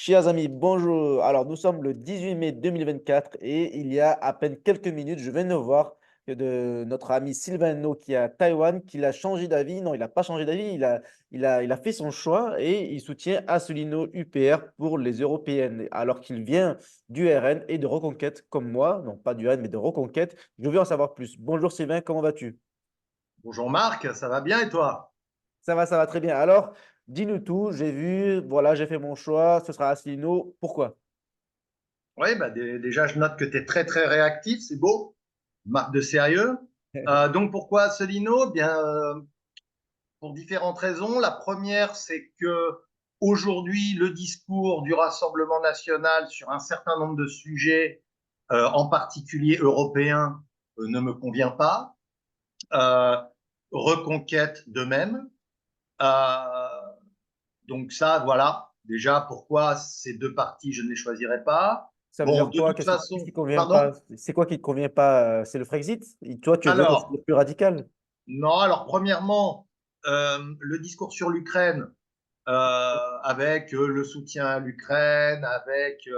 Chers amis, bonjour. Alors, nous sommes le 18 mai 2024 et il y a à peine quelques minutes, je viens de voir que de notre ami Sylvano qui est à Taïwan, qu'il a changé d'avis. Non, il n'a pas changé d'avis, il a fait son choix et il soutient Asselineau UPR pour les européennes, alors qu'il vient du RN et de Reconquête comme moi. Non, pas du RN, mais de Reconquête. Je veux en savoir plus. Bonjour Sylvain, comment vas-tu? Bonjour Marc, ça va bien et toi? Ça va très bien. Alors, dis-nous tout. J'ai vu, voilà, j'ai fait mon choix. Ce sera Asselineau. Pourquoi? Oui, déjà je note que tu es très très réactif, c'est beau, marque de sérieux. Donc pourquoi Asselineau? Pour différentes raisons. La première, c'est que aujourd'hui le discours du Rassemblement national sur un certain nombre de sujets, en particulier européens, ne me convient pas. Euh, Reconquête de même. Euh, Donc ça, voilà, déjà pourquoi ces deux partis, je ne les choisirais pas. Ça veut Bon, dire de quoi? toute Qu'est-ce qui façon, convient pas? pardon? C'est quoi qui te convient pas? C'est le Frexit? Et toi, tu veux quelque chose de Alors, plus radical? non, alors premièrement, le discours sur l'Ukraine, avec le soutien à l'Ukraine, avec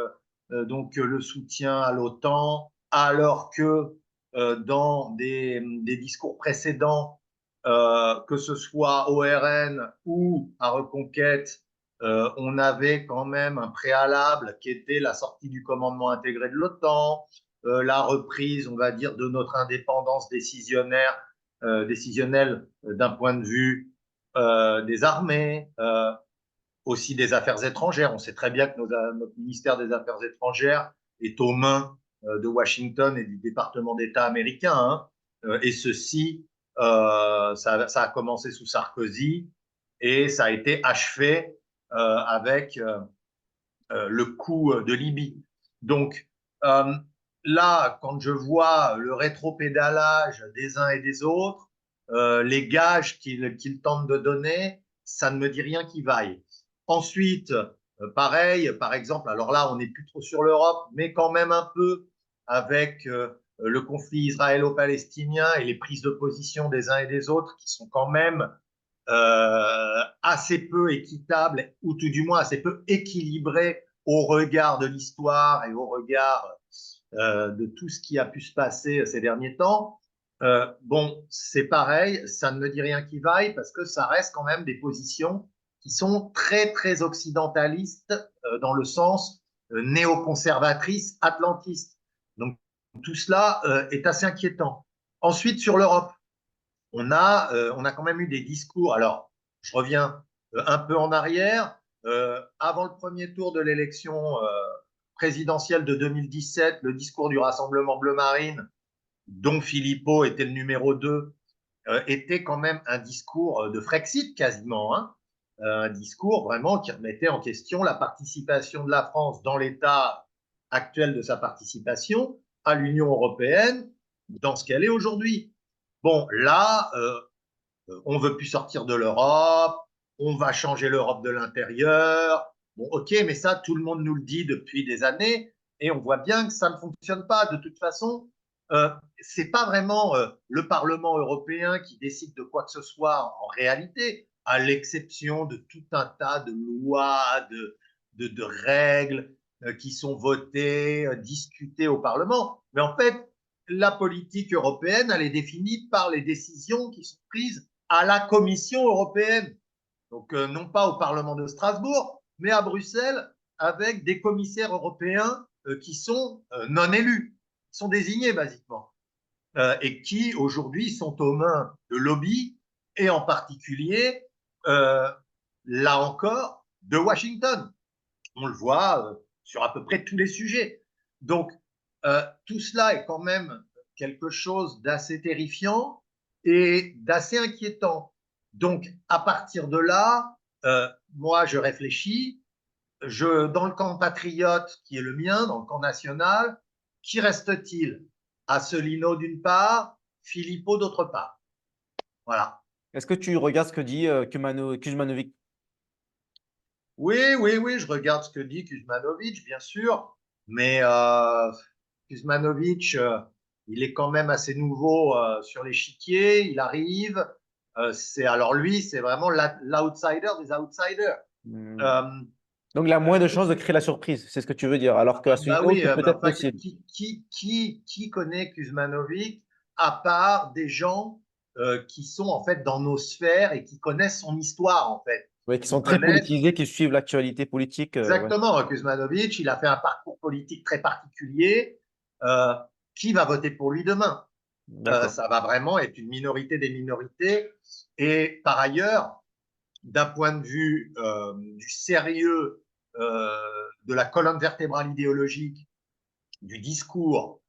le soutien à l'OTAN, alors que dans des discours précédents, que ce soit au RN ou à Reconquête, on avait quand même un préalable qui était la sortie du commandement intégré de l'OTAN, la reprise, on va dire, de notre indépendance décisionnelle d'un point de vue des armées, aussi des affaires étrangères. On sait très bien que notre ministère des Affaires étrangères est aux mains de Washington et du département d'État américain. Hein. Et ceci, ça a commencé sous Sarkozy et ça a été achevé avec le coup de Libye. Donc euh, là, quand je vois le rétropédalage des uns et des autres, les gages qu'ils tentent de donner, ça ne me dit rien qui vaille. Ensuite, pareil, par exemple, alors là, on n'est plus trop sur l'Europe, mais quand même un peu avec le conflit israélo-palestinien et les prises de position des uns et des autres qui sont quand même assez peu équitable ou tout du moins assez peu équilibré au regard de l'histoire et au regard de tout ce qui a pu se passer ces derniers temps. Bon, c'est pareil, ça ne me dit rien qui vaille parce que ça reste quand même des positions qui sont très très occidentalistes dans le sens néoconservatrice, atlantiste. Donc tout cela est assez inquiétant. Ensuite, sur l'Europe, on a quand même eu des discours. Alors, je reviens un peu en arrière. Avant le premier tour de l'élection présidentielle de 2017, le discours du Rassemblement bleu marine, dont Philippot était le numéro 2, était quand même un discours de Frexit quasiment. Hein. Un discours vraiment qui remettait en question la participation de la France dans l'état actuel de sa participation à l'Union européenne dans ce qu'elle est aujourd'hui. Bon, là, on veut plus sortir de l'Europe, on va changer l'Europe de l'intérieur. Bon, ok, mais ça, tout le monde nous le dit depuis des années et on voit bien que ça ne fonctionne pas. De toute façon, c'est pas vraiment le Parlement européen qui décide de quoi que ce soit en réalité, à l'exception de tout un tas de lois, de règles qui sont votées, discutées au Parlement. Mais en fait, la politique européenne, elle est définie par les décisions qui sont prises à la Commission européenne. Donc, non pas au Parlement de Strasbourg, mais à Bruxelles, avec des commissaires européens qui sont non élus, qui sont désignés basiquement, et qui aujourd'hui sont aux mains de lobbies, et en particulier, euh, là encore, de Washington. On le voit sur à peu près tous les sujets. Donc, tout cela est quand même quelque chose d'assez terrifiant et d'assez inquiétant. Donc, à partir de là, moi, je réfléchis. Dans le camp patriote qui est le mien, dans le camp national, qui reste-t-il? Asselineau d'une part, Philippot d'autre part. Voilà. Est-ce que tu regardes ce que dit Kuzmanovic? Oui, oui, oui, je regarde ce que dit Kuzmanovic, bien sûr, mais Kuzmanovic, il est quand même assez nouveau sur l'échiquier, il arrive. Alors lui, c'est vraiment l'outsider des outsiders. Hmm. Euh, Donc, il a moins de chances de créer la surprise, c'est ce que tu veux dire. Alors Ah bah qu'Asselineau, oui, c'est mais peut-être enfin, possible. qui connaît Kuzmanovic à part des gens qui sont en fait dans nos sphères et qui connaissent son histoire en fait, Oui, qui qui sont très connaissent politisés, qui suivent l'actualité politique. Ouais. exactement. Kuzmanovic, il a fait un parcours politique très particulier. Euh, qui va voter pour lui demain? D'accord. Ça va vraiment être une minorité des minorités. Et par ailleurs, d'un point de vue du sérieux de la colonne vertébrale idéologique, du discours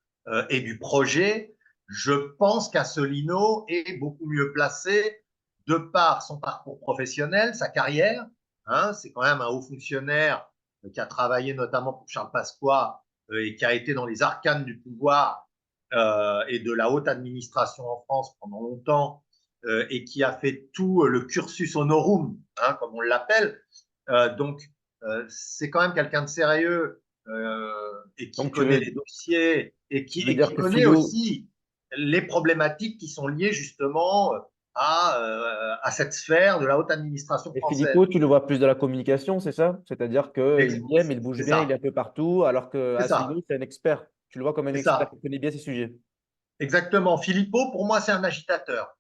et du projet, je pense qu'Asselineau est beaucoup mieux placé de par son parcours professionnel, sa carrière. Hein, c'est quand même un haut fonctionnaire qui a travaillé notamment pour Charles Pasqua et qui a été dans les arcanes du pouvoir et de la haute administration en France pendant longtemps et qui a fait tout le cursus honorum, hein, comme on l'appelle. Donc, c'est quand même quelqu'un de sérieux et qui Donc, connaît les dossiers tu veux et dire qui que connaît Philo, aussi les problématiques qui sont liées justement à cette sphère de la haute administration et française. Philippot, tu le vois plus de la communication, c'est ça? C'est-à-dire qu'il y aime, il bouge C'est bien, il est un ça, peu partout, alors que c'est ça, Asselineau, c'est un expert. Tu le vois comme un c'est expert qui ça. connaît bien ces sujets. Exactement. Philippot, pour moi, c'est un agitateur.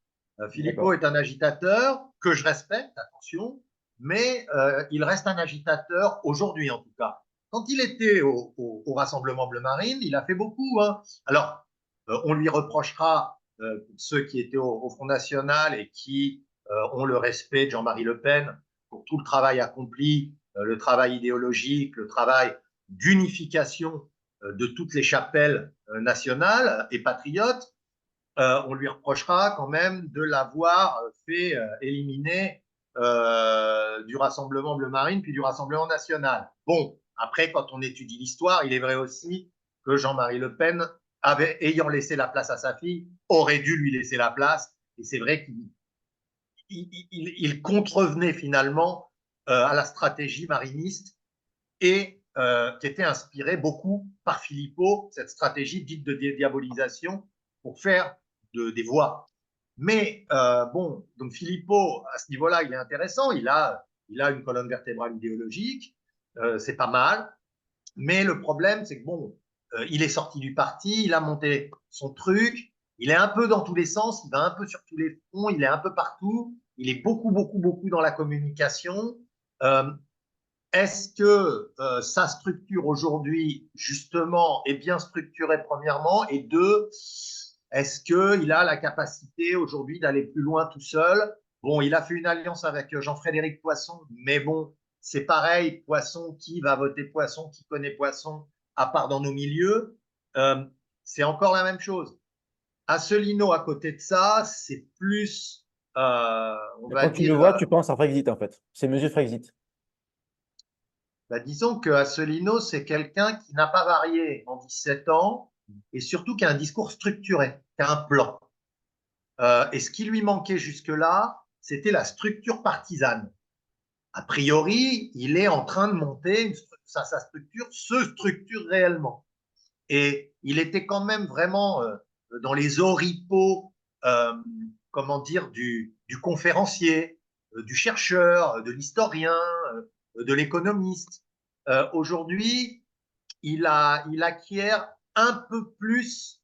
Philippot D'accord. est un agitateur que je respecte, attention, mais il reste un agitateur aujourd'hui en tout cas. Quand il était au Rassemblement Bleu Marine, il a fait beaucoup. Hein. Alors, on lui reprochera, pour ceux qui étaient au Front National et qui ont le respect de Jean-Marie Le Pen pour tout le travail accompli, le travail idéologique, le travail d'unification de toutes les chapelles nationales et patriotes, on lui reprochera quand même de l'avoir fait éliminer du Rassemblement Bleu Marine puis du Rassemblement National. Bon, après, quand on étudie l'histoire, il est vrai aussi que Jean-Marie Le Pen, ayant laissé la place à sa fille, aurait dû lui laisser la place. Et c'est vrai qu'il contrevenait finalement à la stratégie mariniste et qui était inspirée beaucoup par Philippot, cette stratégie dite de diabolisation pour faire des voix. Mais bon, donc Philippot, à ce niveau-là, il est intéressant. Il a une colonne vertébrale idéologique, c'est pas mal. Mais le problème, c'est que bon, il est sorti du parti, il a monté son truc, il est un peu dans tous les sens, il va un peu sur tous les fronts, il est un peu partout, il est beaucoup dans la communication. Euh, Est-ce que sa structure aujourd'hui, justement, est bien structurée, premièrement, et deux, est-ce qu'il a la capacité aujourd'hui d'aller plus loin tout seul? Bon, il a fait une alliance avec Jean-Frédéric Poisson, mais bon, c'est pareil, Poisson, qui va voter Poisson, qui connaît Poisson, à part dans nos milieux, euh, c'est encore la même chose. Asselineau, à côté de ça, c'est plus, on Et va quand tu le dire, vois, tu penses à Frexit, en fait. C'est Monsieur Frexit. bah, disons que Asselineau, c'est quelqu'un qui n'a pas varié en 17 ans et surtout qui a un discours structuré, qui a un plan. Et ce qui lui manquait jusque-là, c'était la structure partisane. A priori, il est en train de monter sa structure, se structure réellement. Et il était quand même vraiment dans les oripeaux, euh, comment dire, du conférencier, du chercheur, de l'historien, de l'économiste. Aujourd'hui, il acquiert un peu plus,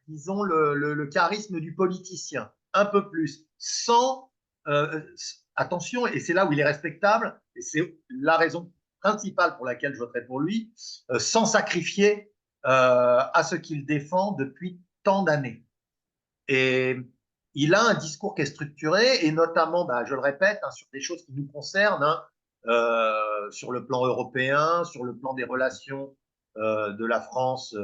disons, le charisme du politicien, un peu plus, sans, euh, attention, et c'est là où il est respectable, et c'est la raison principale pour laquelle je voterai pour lui, sans sacrifier à ce qu'il défend depuis tant d'années. Et il a un discours qui est structuré, et notamment, bah, je le répète, hein, sur des choses qui nous concernent, hein, sur le plan européen, sur le plan des relations de la France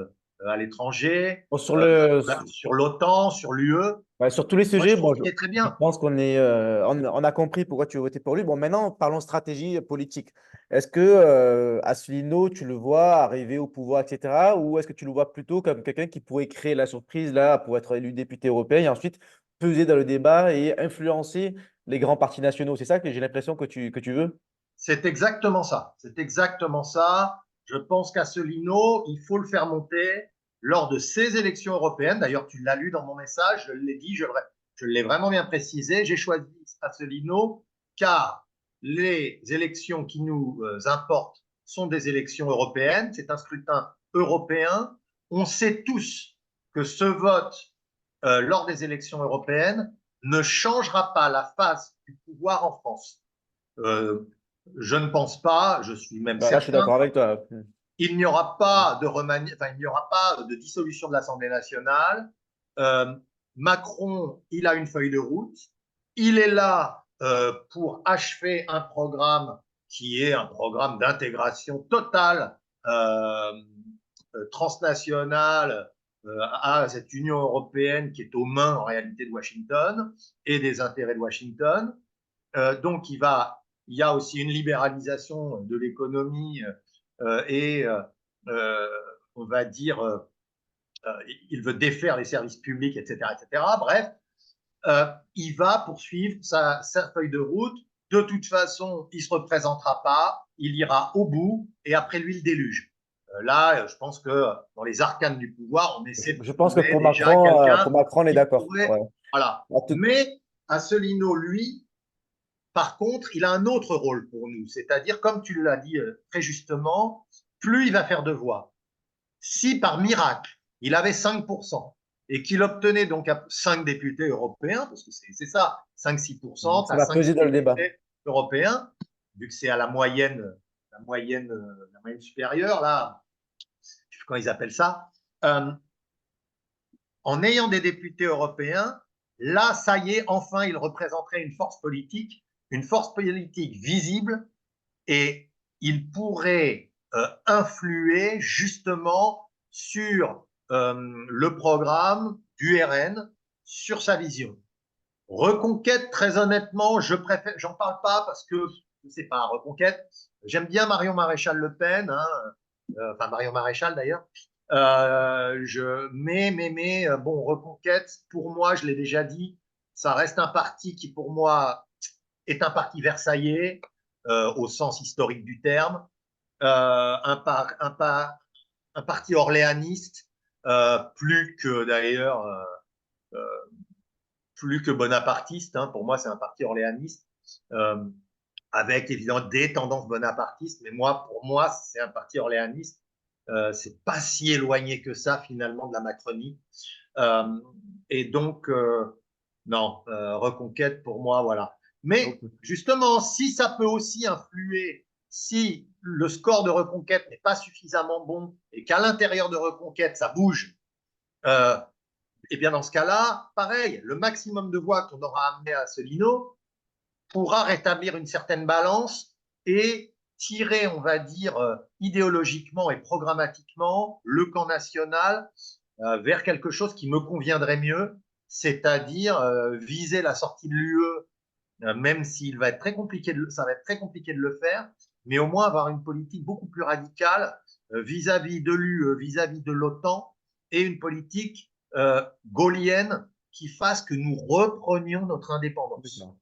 à l'étranger, Bon, sur le, sur l'OTAN, sur l'UE. ouais, sur tous les Moi, sujets, je bon, trouve qu'il est très je bien. pense on a compris pourquoi tu veux voter pour lui. Bon, maintenant, parlons stratégie politique. Est-ce que Asselineau, tu le vois arriver au pouvoir, etc., ou est-ce que tu le vois plutôt comme quelqu'un qui pourrait créer la surprise là pour être élu député européen et ensuite peser dans le débat et influencer les grands partis nationaux? C'est ça que j'ai l'impression que tu veux? C'est exactement ça. C'est exactement ça. Je pense qu'Asselineau, il faut le faire monter lors de ces élections européennes. D'ailleurs, tu l'as lu dans mon message, je l'ai dit, je l'ai vraiment bien précisé. J'ai choisi Asselineau car les élections qui nous importent sont des élections européennes, c'est un scrutin européen. On sait tous que ce vote lors des élections européennes ne changera pas la face du pouvoir en France. Je ne pense pas, je suis même Bah, là, je suis certain, d'accord avec toi. il n'y aura pas de il n'y aura pas de dissolution de l'Assemblée nationale. Euh, Macron, il a une feuille de route. Il est là pour achever un programme qui est un programme d'intégration totale transnationale à cette Union européenne qui est aux mains en réalité de Washington et des intérêts de Washington. Donc, il y a aussi une libéralisation de l'économie et euh, on va dire, il veut défaire les services publics, etc., etc. Bref, il va poursuivre sa feuille de route. De toute façon, il ne se représentera pas, il ira au bout et après lui le déluge. Là, je pense que dans les arcanes du pouvoir, on essaie de Je pense que trouver déjà Pour quelqu'un Macron, on est qui d'accord. pourrait. Ouais. Voilà. En tout- Mais Asselineau, lui, par contre, il a un autre rôle pour nous, c'est-à-dire, comme tu l'as dit très justement, plus il va faire de voix. Si par miracle, il avait 5% et qu'il obtenait donc 5 députés européens, parce que c'est ça, 5-6%, Ça à va 5-6 peser dans le débat. députés européens, vu que c'est à la moyenne supérieure, là, je sais plus comment ils appellent ça, euh, en ayant des députés européens, là, ça y est, enfin, il représenterait une force politique visible, et il pourrait influer justement sur le programme du RN, sur sa vision. Reconquête, très honnêtement, je préfère, j'en parle pas parce que je sais pas, Reconquête, j'aime bien Marion Maréchal Le Pen, hein, enfin Marion Maréchal d'ailleurs. Bon, Reconquête, pour moi, je l'ai déjà dit, ça reste un parti qui, pour moi, est un parti versaillais au sens historique du terme, un parti orléaniste, plus que d'ailleurs, plus que bonapartiste. Hein, pour moi, c'est un parti orléaniste. Euh, Avec évidemment des tendances bonapartistes, mais pour moi, c'est un parti orléaniste. C'est pas si éloigné que ça finalement de la Macronie. Euh, et donc, non, Reconquête pour moi, voilà. Ok. Mais justement, si ça peut aussi influer, si le score de Reconquête n'est pas suffisamment bon et qu'à l'intérieur de Reconquête, ça bouge, euh, et bien dans ce cas-là, pareil, le maximum de voix qu'on aura amené à Asselineau pourra rétablir une certaine balance et tirer, on va dire, idéologiquement et programmatiquement le camp national vers quelque chose qui me conviendrait mieux, c'est-à-dire viser la sortie de l'UE, même s'il va être très compliqué ça va être très compliqué de le faire, mais au moins avoir une politique beaucoup plus radicale vis-à-vis de l'UE, vis-à-vis de l'OTAN, et une politique gaullienne qui fasse que nous reprenions notre indépendance. D'accord.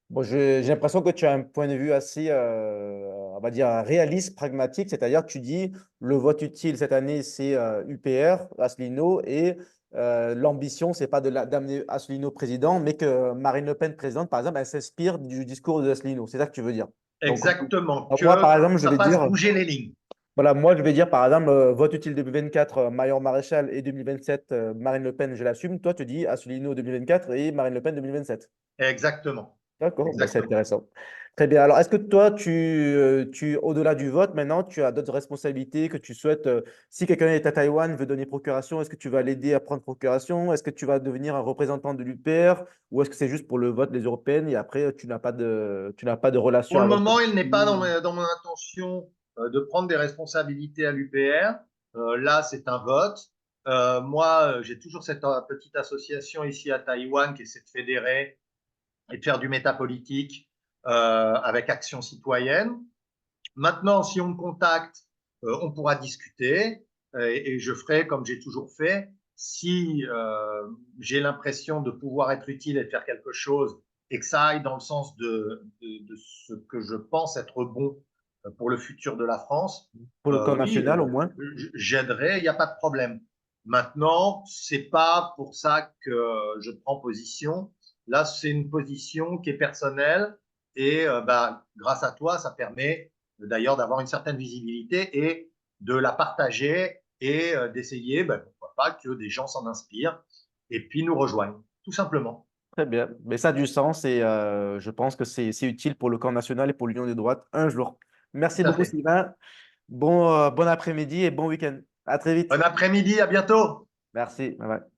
Bon, j'ai l'impression que tu as un point de vue assez, on va dire, réaliste, pragmatique, c'est-à-dire que tu dis le vote utile cette année, c'est UPR, Asselineau, et l'ambition, c'est pas d'amener Asselineau président, mais que Marine Le Pen présidente, par exemple, elle s'inspire du discours de Asselineau. C'est ça que tu veux dire. Donc, Exactement, donc moi, par que exemple, je ça vais fasse dire, bouger les lignes. voilà, moi, je vais dire, par exemple, vote utile 2024, Marion Maréchal, et 2027, Marine Le Pen, je l'assume. Toi, tu dis Asselineau 2024 et Marine Le Pen 2027. Exactement, D'accord, bah, c'est exactement. intéressant. Très bien. Alors, est-ce que toi, au-delà du vote, maintenant, tu as d'autres responsabilités que tu souhaites, si quelqu'un est à Taïwan, veut donner procuration, est-ce que tu vas l'aider à prendre procuration? Est-ce que tu vas devenir un représentant de l'UPR? Ou est-ce que c'est juste pour le vote, les européennes, et après, tu n'as pas de relation Pour le avec le moment, il n'est pas parti? dans mon intention de prendre des responsabilités à l'UPR. Là, c'est un vote. Moi, j'ai toujours cette petite association ici à Taïwan qui essaie de fédérer et de faire du métapolitique avec Action citoyenne. Maintenant, si on me contacte, on pourra discuter et je ferai comme j'ai toujours fait. Si j'ai l'impression de pouvoir être utile et de faire quelque chose et que ça aille dans le sens de ce que je pense être bon pour le futur de la France, Pour le camp oui, national, au moins? j'aiderai, il n'y a pas de problème. Maintenant, c'est pas pour ça que je prends position. Là, c'est une position qui est personnelle Et grâce à toi, ça permet d'ailleurs d'avoir une certaine visibilité et de la partager et d'essayer, pourquoi pas, que des gens s'en inspirent et puis nous rejoignent, tout simplement. Très bien. Mais ça a du sens et je pense que c'est utile pour le camp national et pour l'Union des droites un jour. Merci Tout à beaucoup, fait. Sylvain. Bon après-midi et bon week-end. À très Bon vite. après-midi, à bientôt. Merci. Bye bye.